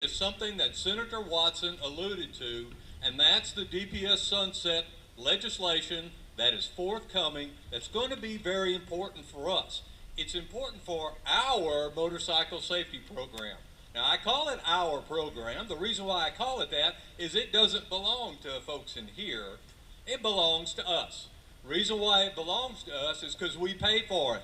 is something that Senator Watson alluded to, and that's the DPS sunset legislation that is forthcoming that's going to be very important for us. It's important for our motorcycle safety program. Now, I call it our program. The reason why I call it that is it doesn't belong to folks in here. It belongs to us. The reason why it belongs to us is because we pay for it.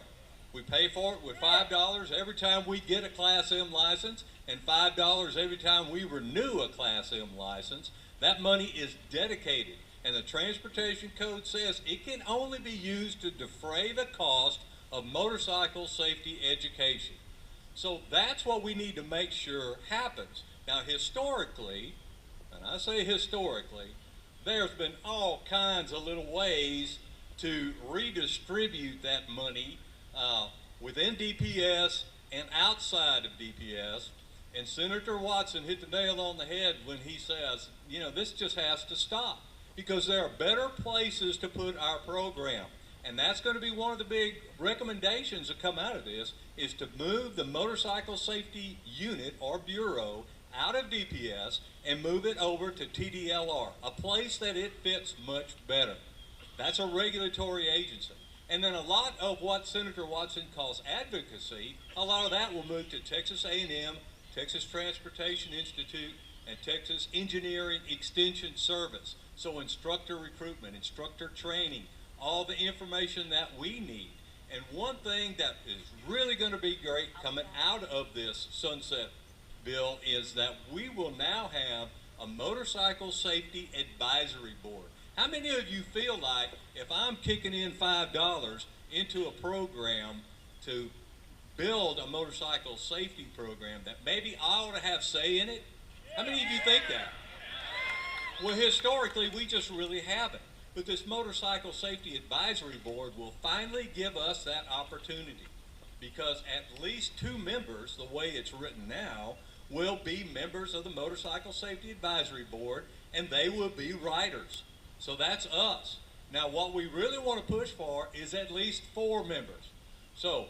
We pay for it with $5 every time we get a Class M license and $5 every time we renew a Class M license. That money is dedicated, and the Transportation Code says it can only be used to defray the cost of motorcycle safety education. So that's what we need to make sure happens. Now, historically, and I say historically, there's been all kinds of little ways to redistribute that money within DPS and outside of DPS. And Senator Watson hit the nail on the head when he says, you know, this just has to stop because there are better places to put our program. And that's going to be one of the big recommendations that come out of this is to move the Motorcycle Safety Unit or Bureau out of DPS and move it over to TDLR, a place that it fits much better. That's a regulatory agency. And then a lot of what Senator Watson calls advocacy, a lot of that will move to Texas A&M, Texas Transportation Institute, and Texas Engineering Extension Service. So instructor recruitment, instructor training, all the information that we need. And one thing that is really going to be great coming out of this sunset bill is that we will now have a motorcycle safety advisory board. How many of you feel like if I'm kicking in $5 into a program to build a motorcycle safety program that maybe I ought to have say in it? How many of you think that? Well, historically, we just really haven't. But this Motorcycle Safety Advisory Board will finally give us that opportunity because at least 2 members, the way it's written now, will be members of the Motorcycle Safety Advisory Board, and they will be riders. So that's us. Now, what we really want to push for is at least 4 members. So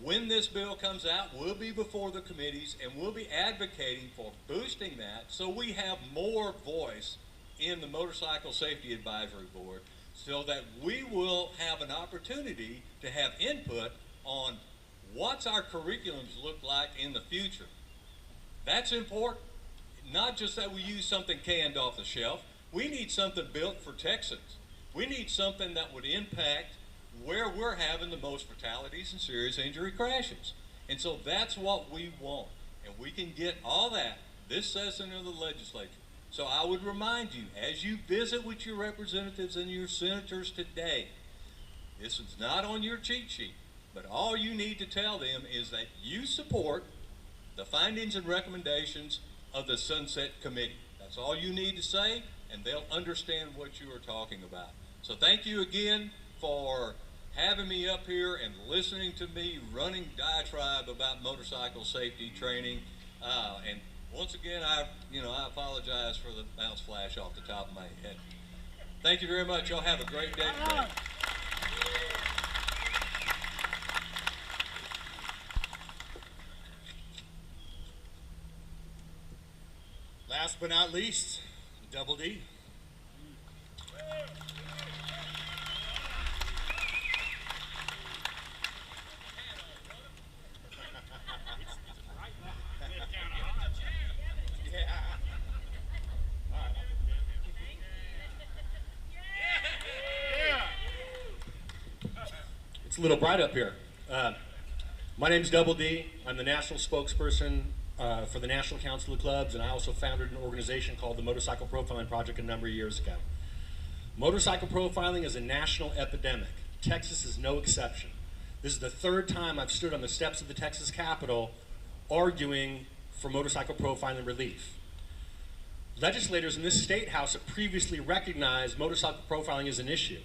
when this bill comes out, we'll be before the committees and we'll be advocating for boosting that so we have more voice in the Motorcycle Safety Advisory Board so that we will have an opportunity to have input on what's our curriculums look like in the future. That's important. Not just that we use something canned off the shelf. We need something built for Texans. We need something that would impact where we're having the most fatalities and serious injury crashes. And so that's what we want. And we can get all that this session of the legislature. So I would remind you, as you visit with your representatives and your senators today, this is not on your cheat sheet, but all you need to tell them is that you support the findings and recommendations of the Sunset Committee. That's all you need to say, and they'll understand what you are talking about. So thank you again for having me up here and listening to me running diatribe about motorcycle safety training. And once again, I apologize for the bounce flash off the top of my head. Thank you very much. Y'all have a great day today. Last but not least, Double D. It's a little bright up here. My name's Double D. I'm the national spokesperson for the National Council of Clubs, and I also founded an organization called the Motorcycle Profiling Project a number of years ago. Motorcycle profiling is a national epidemic. Texas is no exception. This is the 3rd time I've stood on the steps of the Texas Capitol arguing for motorcycle profiling relief. Legislators in this state house have previously recognized motorcycle profiling as an issue.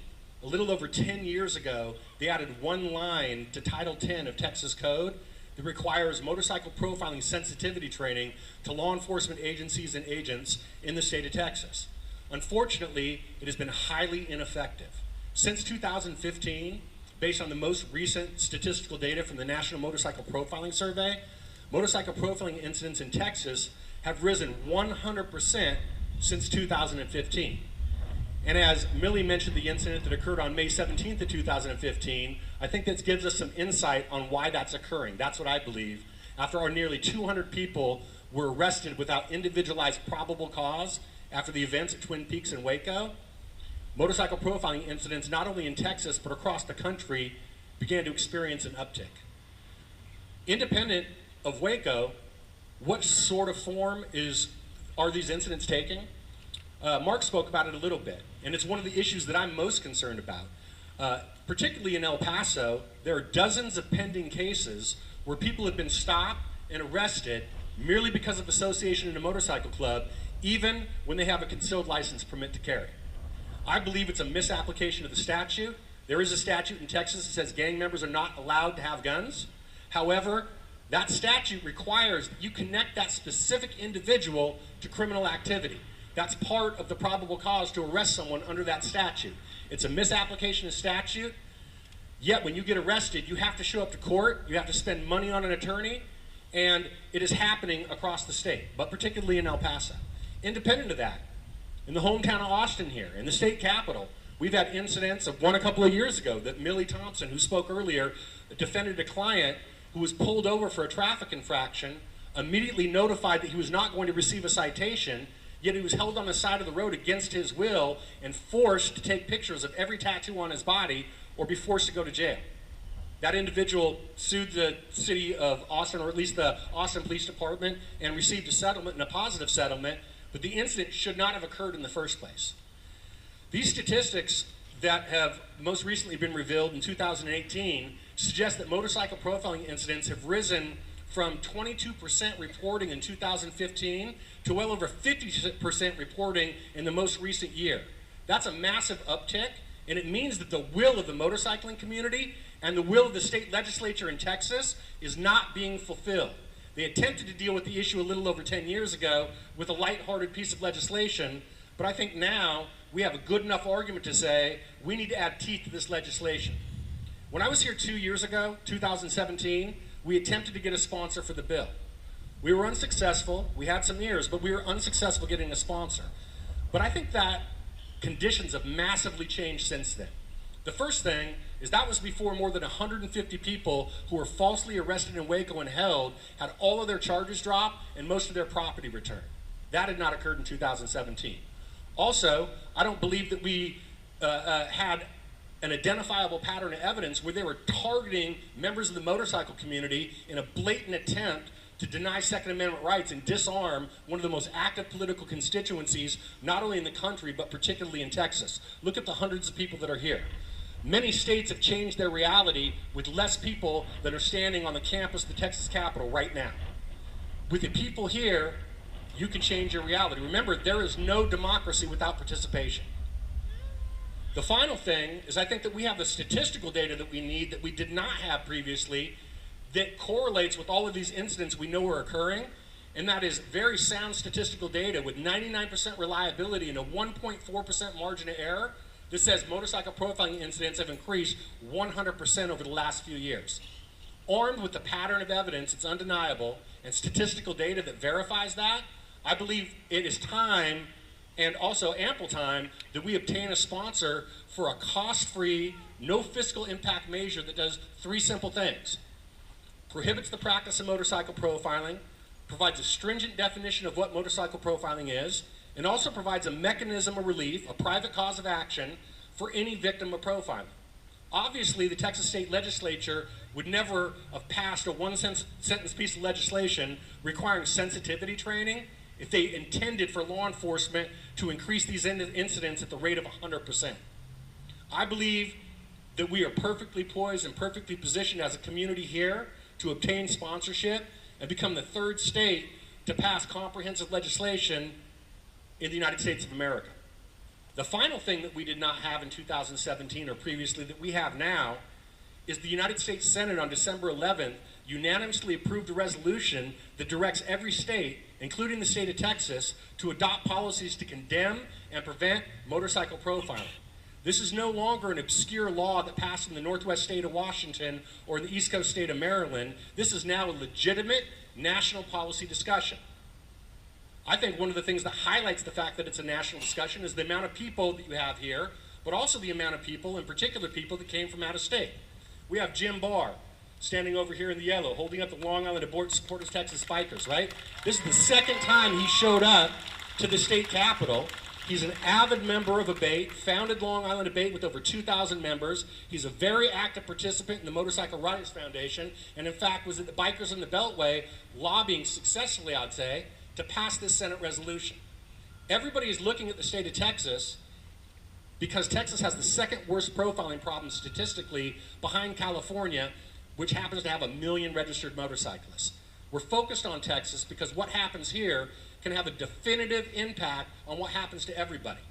A little over 10 years ago, they added 1 line to Title 10 of Texas Code that requires motorcycle profiling sensitivity training to law enforcement agencies and agents in the state of Texas. Unfortunately, it has been highly ineffective. Since 2015, based on the most recent statistical data from the National Motorcycle Profiling Survey, motorcycle profiling incidents in Texas have risen 100% since 2015. And as Millie mentioned the incident that occurred on May 17th of 2015, I think that gives us some insight on why that's occurring. That's what I believe. After our nearly 200 people were arrested without individualized probable cause after the events at Twin Peaks and Waco, motorcycle profiling incidents, not only in Texas, but across the country, began to experience an uptick. Independent of Waco, what sort of form are these incidents taking? Mark spoke about it a little bit, and it's one of the issues that I'm most concerned about. Particularly in El Paso, there are dozens of pending cases where people have been stopped and arrested merely because of association in a motorcycle club, even when they have a concealed license permit to carry. I believe it's a misapplication of the statute. There is a statute in Texas that says gang members are not allowed to have guns. However, that statute requires that you connect that specific individual to criminal activity. That's part of the probable cause to arrest someone under that statute. It's a misapplication of statute, yet when you get arrested, you have to show up to court, you have to spend money on an attorney, and it is happening across the state, but particularly in El Paso. Independent of that, in the hometown of Austin here, in the state capital, we've had incidents of one a couple of years ago that Millie Thompson, who spoke earlier, defended a client who was pulled over for a traffic infraction, immediately notified that he was not going to receive a citation, yet he was held on the side of the road against his will and forced to take pictures of every tattoo on his body or be forced to go to jail. That individual sued the city of Austin, or at least the Austin Police Department, and received a settlement, and a positive settlement, but the incident should not have occurred in the first place. These statistics that have most recently been revealed in 2018 suggest that motorcycle profiling incidents have risen from 22% reporting in 2015 to well over 50% reporting in the most recent year. That's a massive uptick, and it means that the will of the motorcycling community and the will of the state legislature in Texas is not being fulfilled. They attempted to deal with the issue a little over 10 years ago with a lighthearted piece of legislation, but I think now we have a good enough argument to say we need to add teeth to this legislation. When I was here 2 years ago, 2017, we attempted to get a sponsor for the bill. We were unsuccessful. We had some ears, but we were unsuccessful getting a sponsor. But I think that conditions have massively changed since then. The first thing is that was before more than 150 people who were falsely arrested in Waco and held had all of their charges dropped and most of their property returned. That had not occurred in 2017. Also, I don't believe that we had an identifiable pattern of evidence where they were targeting members of the motorcycle community in a blatant attempt to deny Second Amendment rights and disarm one of the most active political constituencies, not only in the country, but particularly in Texas. Look at the hundreds of people that are here. Many states have changed their reality with less people that are standing on the campus of the Texas Capitol right now. With the people here, you can change your reality. Remember, there is no democracy without participation. The final thing is I think that we have the statistical data that we need that we did not have previously that correlates with all of these incidents we know are occurring, and that is very sound statistical data with 99% reliability and a 1.4% margin of error that says motorcycle profiling incidents have increased 100% over the last few years. Armed with the pattern of evidence, it's undeniable, and statistical data that verifies that, I believe it is time, and also ample time, that we obtain a sponsor for a cost-free, no fiscal impact measure that does three simple things. Prohibits the practice of motorcycle profiling, provides a stringent definition of what motorcycle profiling is, and also provides a mechanism of relief, a private cause of action, for any victim of profiling. Obviously, the Texas State Legislature would never have passed a one-sentence piece of legislation requiring sensitivity training if they intended for law enforcement to increase these incidents at the rate of 100%. I believe that we are perfectly poised and perfectly positioned as a community here to obtain sponsorship and become the third state to pass comprehensive legislation in the United States of America. The final thing that we did not have in 2017 or previously that we have now is the United States Senate on December 11th unanimously approved a resolution that directs every state, including the state of Texas, to adopt policies to condemn and prevent motorcycle profiling. This is no longer an obscure law that passed in the Northwest state of Washington or in the East Coast state of Maryland. This is now a legitimate national policy discussion. I think one of the things that highlights the fact that it's a national discussion is the amount of people that you have here, but also the amount of people, in particular people that came from out of state. We have Jim Barr standing over here in the yellow, holding up the Long Island Supporters Texas Spikers, right? This is the second time he showed up to the state capitol. He's an avid member of ABATE, founded Long Island ABATE with over 2,000 members. He's a very active participant in the Motorcycle Riders Foundation, and in fact was at the Bikers in the Beltway lobbying successfully, I'd say, to pass this Senate resolution. Everybody is looking at the state of Texas because Texas has the second worst profiling problem statistically behind California, which happens to have 1 million registered motorcyclists. We're focused on Texas because what happens here can have a definitive impact on what happens to everybody.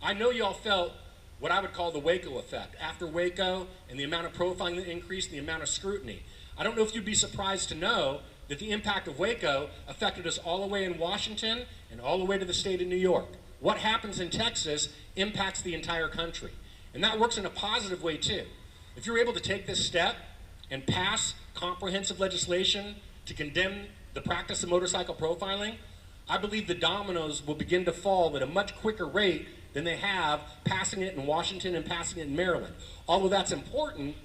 I know y'all felt what I would call the Waco effect. After Waco and the amount of profiling that increased, the amount of scrutiny. I don't know if you'd be surprised to know that the impact of Waco affected us all the way in Washington and all the way to the state of New York. What happens in Texas impacts the entire country. And that works in a positive way too. If you're able to take this step and pass comprehensive legislation to condemn the practice of motorcycle profiling, I believe the dominoes will begin to fall at a much quicker rate than they have passing it in Washington and passing it in Maryland. Although that's important,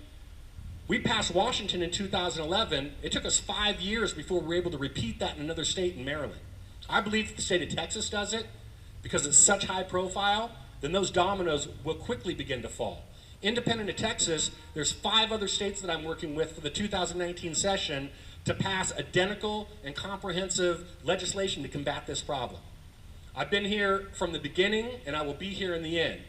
we passed Washington in 2011. It took us 5 years before we were able to repeat that in another state in Maryland. I believe if the state of Texas does it, because it's such high profile, then those dominoes will quickly begin to fall. Independent of Texas, there's 5 other states that I'm working with for the 2019 session to pass identical and comprehensive legislation to combat this problem. I've been here from the beginning, and I will be here in the end.